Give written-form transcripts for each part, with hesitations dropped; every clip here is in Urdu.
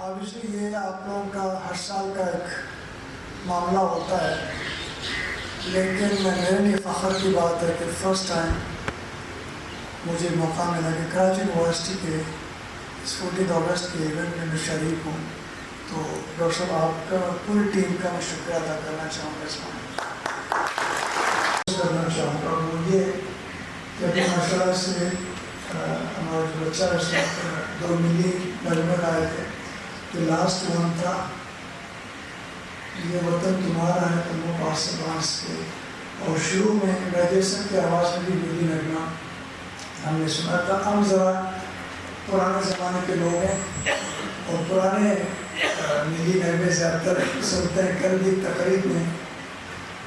آبویسلی یہ آپ لوگوں کا ہر سال کا ایک معاملہ ہوتا ہے، لیکن میرے لیے فخر کی بات ہے کہ فرسٹ ٹائم مجھے موقع ملا کہ کراچی یونیورسٹی کے اس 14 اگست کے ایونٹ میں شریک ہوں. تو ڈاکٹر صاحب آپ کا پوری ٹیم کا میں شکریہ ادا کرنا چاہوں گا. وہ یہ کہ ابھی ماشاء اللہ سے ہمارا جو بچہ ہے اس وقت 2 ملی نغمے آئے تھے کہ لاسٹ ون تھا یہ وطن تمہارا ہے تم وہ پاس سے پاس کے، اور شروع میں گریجویشن کی آواز میں بھی ملی نغمہ ہم نے سنا تھا. ہم ذرا پرانے زمانے کے لوگ ہیں اور پرانے ملی نغمے زیادہ تر سنتے ہیں. کل بھی تقریب میں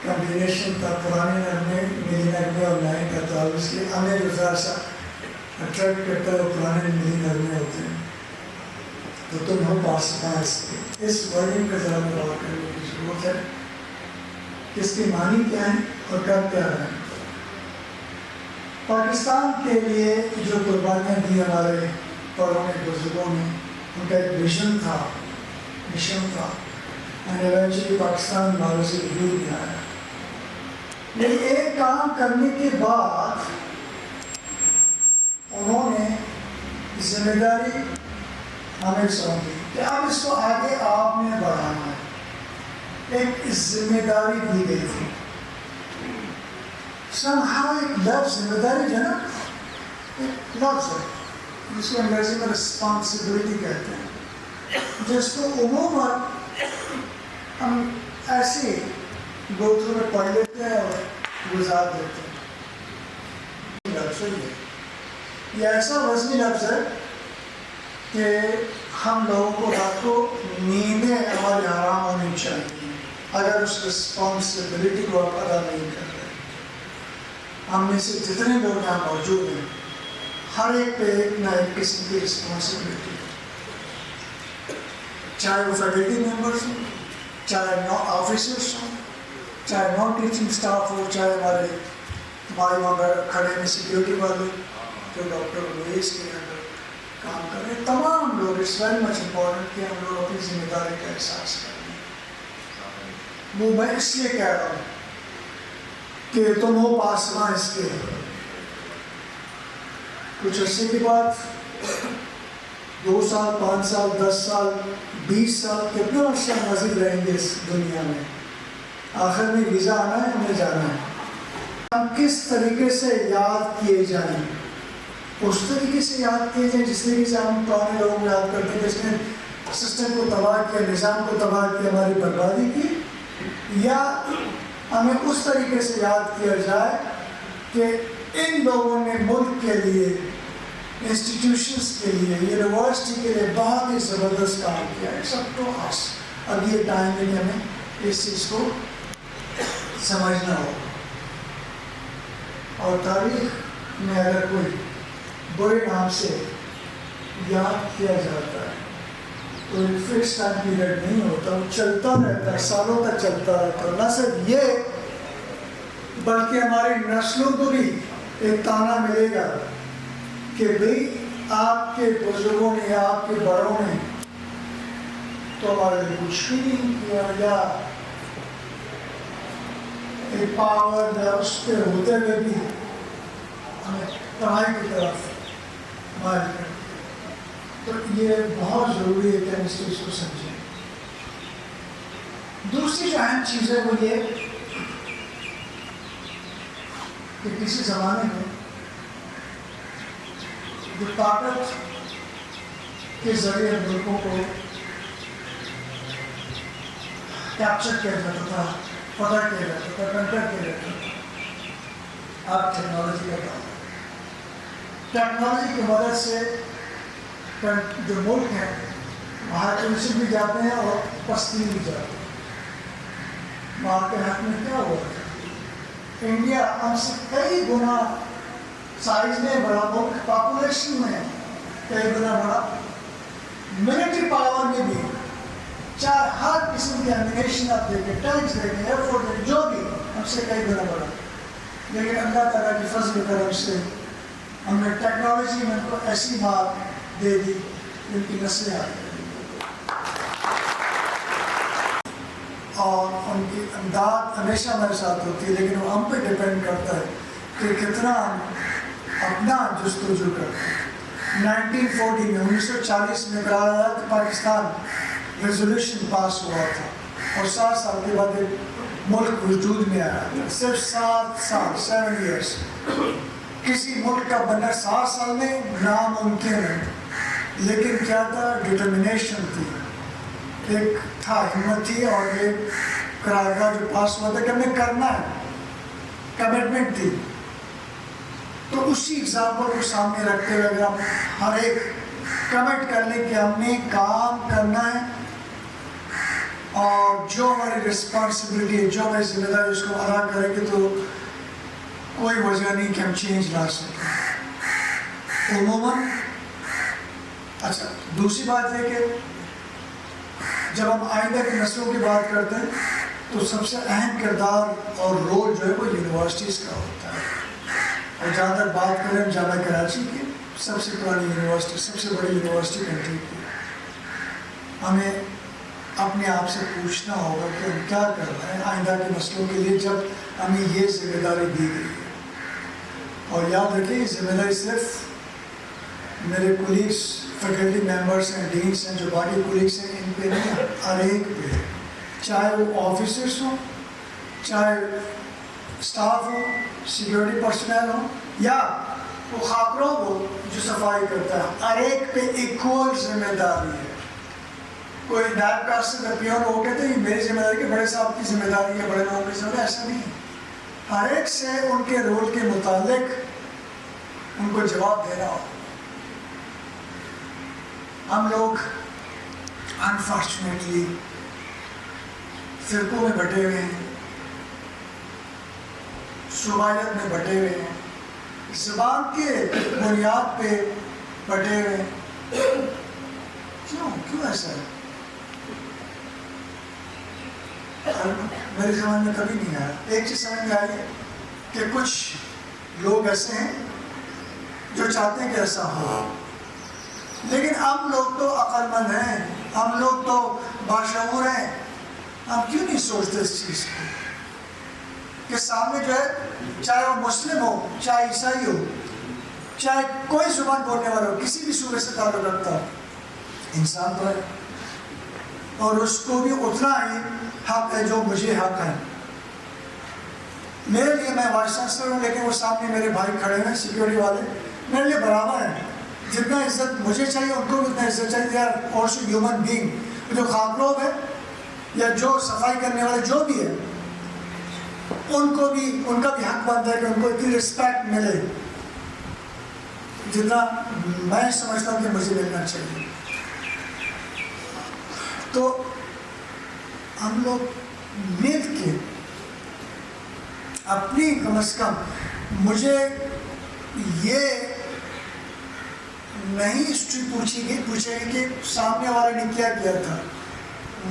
کمبینیشن تھا پرانے نغمے ملی نغمے اور نئے کا، تو اس لیے ہمیں جو ذرا سا اٹریکٹ کرتا ہے وہ پرانے ملی نغمے ہوتے ہیں. تو تم ہو پاس پاس کے اس ورڈنگ کا ذرا غور کرنے کی ضرورت ہے کہ اس کی معنی کیا ہے اور کب کیا ہے. پاکستان کے لیے جو قربانیاں دی ہمارے بڑوں نے بزرگوں نے، ان کا ایک ویژن تھا اور ایونچولی پاکستان والوں سے وجود میں آیا. لیکن ایک کام کرنے کے بعد انہوں نے ذمہ داری ہمیں سونپی کہ اب اس کو آگے آپ نے بڑھانا ہے. ایک ذمہ داری دی گئی تھی. ایک لفظ ذمہ داری جو ہے نا، ایک لفظ ہے جس کو انگریزی میں رسپانسبلٹی کہتے ہیں، جس کو عموماً ہم ایسے گوتروں میں پڑھ لیتے ہیں اور گزار دیتے ہیں. لفظ یہ ایسا وزنی لفظ ہے کہ ہم لوگوں کو رات کو نیندیں ہماری حرام ہونی چاہیے اگر اس رسپانسبلٹی کو آپ ادا نہیں کر رہے. ہم میں سے جتنے لوگ یہاں موجود ہیں ہر ایک پہ ایک نہ ایک قسم کی رسپانسبلٹی ہے، چاہے وہ فیکلٹی ممبرس ہوں، چاہے آفیسرس ہوں، چاہے نان ٹیچنگ اسٹاف ہو، چاہے ہمارے وہاں کھڑے میں سیکیورٹی والے جو ڈاکٹر لوئس کے اندر کام کر رہے ہیں. تمام لوگ اٹس ویری مچ امپورٹنٹ کہ ہم لوگ اپنی ذمہ داری کا احساس کریں. وہ میں اس لیے کہہ رہا ہوں کہ تم ہو پاسماں اس کے. کچھ عرصے کے بعد 2 سال 5 سال 10 سال 20 سال کتنے عرصے مزید رہیں گے اس دنیا میں، آخر میں ویزا آنا ہے، ہمیں جانا ہے. ہم کس طریقے سے یاد کیے جائیں، اس طریقے سے یاد کیے جائیں جس طریقے سے ہم پرانے لوگوں کو یاد کرتے ہیں جس نے سسٹم کو تباہ کیا، نظام کو تباہ کیا، ہماری بربادی کی، یا ہمیں اس طریقے سے یاد کیا جائے کہ ان لوگوں نے ملک کے لیے، انسٹیٹیوشنس کے لیے، یونیورسٹی کے لیے بہت ہی زبردست کام کیا ہے. سب کو اب یہ ٹائم ہے کہ ہمیں اس چیز کو سمجھنا ہوگا. اور تاریخ میں اگر کوئی بڑے نام سے یاد کیا جاتا ہے تو ایک فکس ٹائم پیریڈ نہیں ہوتا، وہ چلتا رہتا ہے، سالوں تک چلتا رہتا ہے. نہ صرف یہ بلکہ ہماری نسلوں کو بھی ایک تانا ملے گا کہ بھئی آپ کے بزرگوں نے یا آپ کے بڑوں نے تو ہمارے لیے کچھ بھی نہیں کیا، یا ایک پاور یا اس پہ ہوتے ہوئے بھی ہمیں پڑھائی کی طرف مائل کر. تو یہ بہت ضروری ہے کہ ہم اس چیز کو سمجھیں. دوسری جو اہم چیز ہے وہ یہ کہ کسی زمانے میں جو طاقت کے ذریعے ملکوں کو کیپچر کیا جاتا تھا، فتح کیا جاتا تھا، کنٹر کیا جاتا تھا، اب ٹیکنالوجی کا کام ہے. ٹیکنالوجی کی مدد سے جو ملک ہیں وہاں ٹینشن بھی جاتے ہیں اور پستی بھی جاتے ہیں. وہاں کے حق میں کیا ہوا ہے؟ انڈیا ہم سے کئی گنا سائز میں بڑا ملک، پاپولیشن میں کئی گنا بڑا، ملٹری پاور میں بھی، چاہے ہر قسم کی ایمینیشن آپ دیکھیں، ٹینکس دیکھیں، ایئر فورس دیکھیں، جو بھی ہم سے کئی گنا بڑا. لیکن اللہ تعالیٰ کی فضل کرم سے ہم نے ٹیکنالوجی میں ان کو ایسی بات دے دی جن کی نسلیں آ گئی. ان کی امداد ہمیشہ ہمارے ساتھ ہوتی ہے، لیکن وہ ہم پہ ڈپینڈ کرتا ہے کہ کتنا ہم اپنا جستجو کرتے ہیں۔ 1940 میں 1940 میں کہا کہ پاکستان ریزولوشن پاس ہوا تھا اور 7 سال کے بعد ایک ملک وجود میں آیا تھا، صرف 7 سال 7 ایئرس۔ کسی ملک کا بننا 7 سال میں ناممکن ہے، لیکن کیا تھا؟ ڈٹرمنیشن تھی، ایک تھا ہمت تھی، اور ایک قرارداد جو پاس ہوا تھا کہ ہمیں کرنا ہے، کمٹمنٹ تھی۔ تو اسی ایگزامپل کو سامنے رکھتے ہوئے اگر ہم ہر ایک کمٹ کر لیں کہ ہم نے کام کرنا ہے اور جو ہماری رسپانسبلٹی ہے، جو ہماری ذمہ داری اس کو ادا کریں گے، تو کوئی وجہ نہیں کہ ہم چینج لا سکیں عموماً۔ اچھا، دوسری بات یہ کہ جب ہم آئندہ کی نسلوں کی بات کرتے ہیں تو سب سے اہم کردار اور رول جو ہے وہ یونیورسٹیز کا ہوتا ہے۔ اور جہاں تک بات کریں جامعہ کراچی کی، سب سے پرانی یونیورسٹی، سب سے بڑی یونیورسٹی کنٹری کی، ہمیں اپنے آپ سے پوچھنا ہوگا کہ ہم کیا کر رہے ہیں آئندہ کی نسلوں کے لیے جب ہمیں یہ ذمہ داری دی گئی ہے۔ اور یاد رکھیں یہ ذمہ داری صرف میرے کولیگس، فیکلٹی ممبرس ہیں، ڈینس ہیں، جو باقی کولیگس ہیں، ان پہ نہیں، ہر ایک پہ، چاہے وہ آفیسرس ہوں، چاہے اسٹاف ہو، سیکیورٹی پرسنل ہو، یا وہ خاکروں ہو جو صفائی کرتا ہے، ہر ایک پہ ایکول ذمہ داری ہے۔ کوئی نیب کاسٹر یا پیون وہ کہتے ہیں میری ذمہ داری کہ بڑے صاحب کی ذمہ داری ہے، بڑے لوگوں کی ذمہ داری، ایسا نہیں ہے۔ ہر ایک سے ان کے رول کے متعلق ان کو جواب دینا ہو۔ ہم لوگ انفارچونیٹلی فرقوں میں بٹے ہوئے ہیں، صوبائیت میں بٹے ہوئے ہیں، زبان کے بنیاد پہ بٹے ہوئے ہیں۔ کیوں ایسا ہے؟ میرے زمان میں کبھی نہیں آیا۔ ایک چیز سمجھ میں آئی کہ کچھ لوگ ایسے ہیں جو چاہتے ہیں کہ ایسا ہو، لیکن ہم لوگ تو عقل مند ہیں، ہم لوگ تو باشعور ہیں، ہم کیوں نہیں سوچتے اس چیز کو کہ سامنے جو ہے، چاہے وہ مسلم ہو، چاہے عیسائی ہو، چاہے کوئی زبان بولنے والا ہو، کسی بھی صورت سے تعلق رکھتا ہو، انسان تو ہے، اور اس کو بھی اتنا ہی حق ہے جو مجھے حق ہے۔ میرے لیے، میں وائس چانسلر ہوں، لیکن وہ سامنے میرے بھائی کھڑے ہیں سیکیورٹی والے، میرے لیے برابر ہیں، جتنا عزت مجھے چاہیے ان کو بھی اتنا عزت چاہیے۔ They are also human being. جو خاک لوگ ہیں یا جو صفائی کرنے والے جو بھی ہیں، ان کو بھی، ان کا بھی حق بنتا ہے کہ ان کو اتنی رسپیکٹ ملے جتنا میں سمجھتا ہوں کہ مجھے ملنا چاہیے۔ تو ہم لوگ مل کے اپنی، کم از کم مجھے یہ نہیں ہسٹری پوچھے گی کہ سامنے والے نے کیا کیا تھا،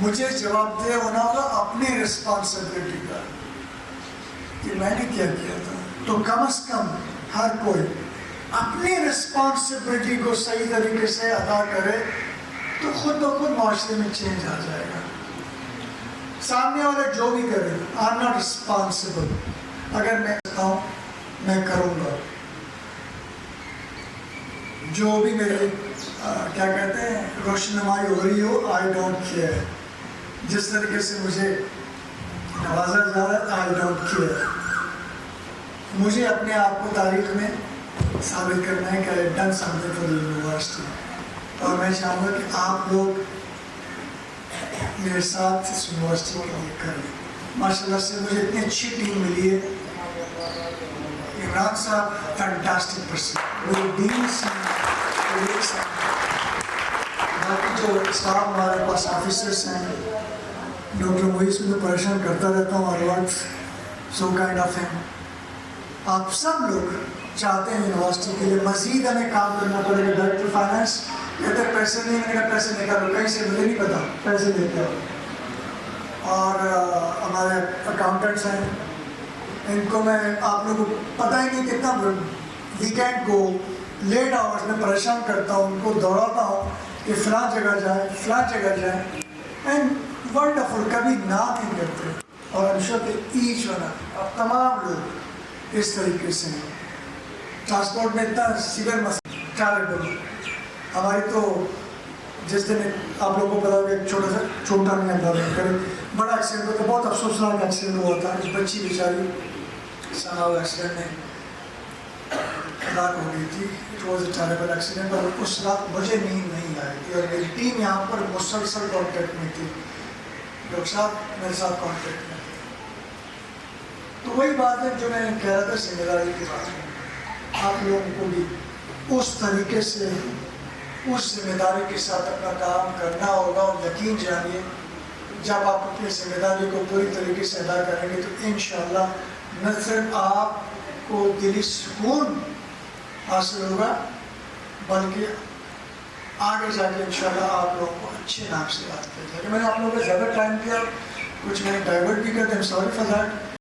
مجھے جواب دہ ہونا ہوگا اپنی رسپانسبلٹی کا کہ میں نے کیا کیا تھا۔ تو کم از کم ہر کوئی اپنی رسپانسبلٹی کو صحیح طریقے سے ادا کرے تو خود بخود معاشرے میں چینج آ جائے گا۔ سامنے والے جو بھی کرے، آئی ایم ناٹ رسپانسبل، اگر میں کہتا ہوں میں کروں گا، جو بھی میرے کیا کہتے ہیں روشنمائی ہو رہی ہو، آئی ڈونٹ کیئر، جس طریقے سے مجھے نوازا جا رہا ہے، آئی ڈونٹ کیئر۔ مجھے اپنے آپ کو تاریخ میں ثابت کرنا ہے کہ I done something for the university, اور میں چاہوں گا کہ آپ لوگ میرے ساتھ اس یونیورسٹی کے لیے کریں۔ ماشاء اللہ سے مجھے اتنی اچھی ٹیم ملی ہے۔ عمران صاحب فینٹاسٹک پرسن، میرے ڈینس ہیں، باقی جو اسٹاف ہمارے پاس آفیسرس ہیں، ڈاکٹر محیط میں پریشان کرتا رہتا ہوں ہر وقت، سو کائنڈ آف ہیم۔ آپ سب لوگ چاہتے ہیں یونیورسٹی کے لیے مزید ہمیں کام کرنا پڑے گا۔ ڈائریکٹر فائنانس کہتے ہیں پیسے نہیں، میں نے کہا پیسے نکالو، کہیں سے مجھے نہیں پتا، پیسے دیتے ہو۔ اور ہمارے اکاؤنٹنٹس ہیں، ان کو میں آپ لوگوں کو پتہ ہی نہیں کتنا ویکینڈ کو لیٹ آورس میں پریشان کرتا ہوں، ان کو دوڑاتا ہوں کہ فلاں جگہ جائیں، فلاں جگہ جائیں، اینڈ ونڈرفل، کبھی نہ نہیں کرتے۔ اور ہمیشہ کہ ایچ ون اب تمام لوگ اس طریقے سے ہیں. ٹرانسپورٹ میں اتنا سیور مسئلہ ٹریبل. ہماری تو جس دن آپ لوگوں کو پتا ہوگا ایک چھوٹا نہیں اندر بڑا ایکسیڈنٹ ہوتا, بہت افسوسناک ایکسیڈنٹ ہوا تھا. ایک بچی بیچاری سناؤ ایکسیڈنٹ میں ہلاک ہو گئی تھی. It was a terrible accident. اور اس رات مجھے نیند نہیں آئی تھی اور میری ٹیم یہاں پر مسلسل کانٹیکٹ میں تھی. ڈاکٹر صاحب میرے ساتھ کانٹیکٹ میں تھے. تو وہی بات ہے جو میں کہہ رہا تھا, ذمہ داری کی بات ہے. آپ لوگوں کو بھی اس طریقے سے اس ذمہ داری کے ساتھ اپنا کام کرنا ہوگا. اور یقین جانیے جب آپ اپنی ذمہ داری کو پوری طریقے سے ادا کریں گے تو انشاءاللہ نہ صرف آپ کو دلی سکون حاصل ہوگا بلکہ آگے جا کے انشاءاللہ آپ لوگوں کو اچھے نام سے یاد کیا جائے گا. میں نے آپ لوگوں کو زیادہ ٹائم دیا, کچھ میں نے ڈائیورٹ بھی کر دیا, سوری فار دیٹ.